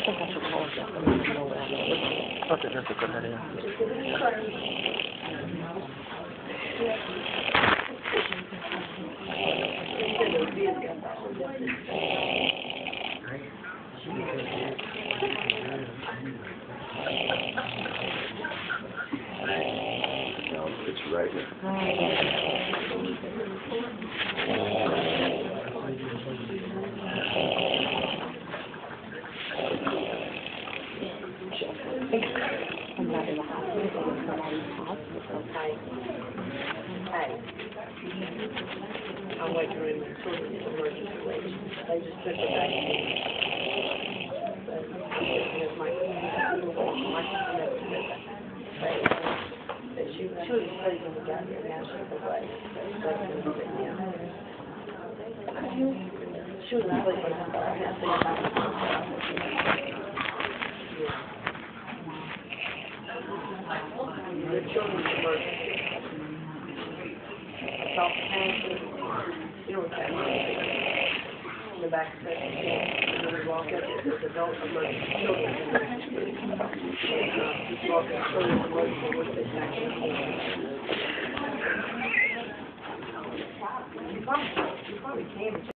Fate tanto correre. It's right I'm not in the hospital. I'm not in the hospital. I'm waiting for him to emergency wait. They just took it back to me. But my she was asleep when we got here. Now she's awake. She was asleep when I got here. The children's emergency. Off the pantry. You know what that means? In the back section. And then we walk up, it says adult emergency, children's emergency. Just walking through the emergency with this action. You probably can.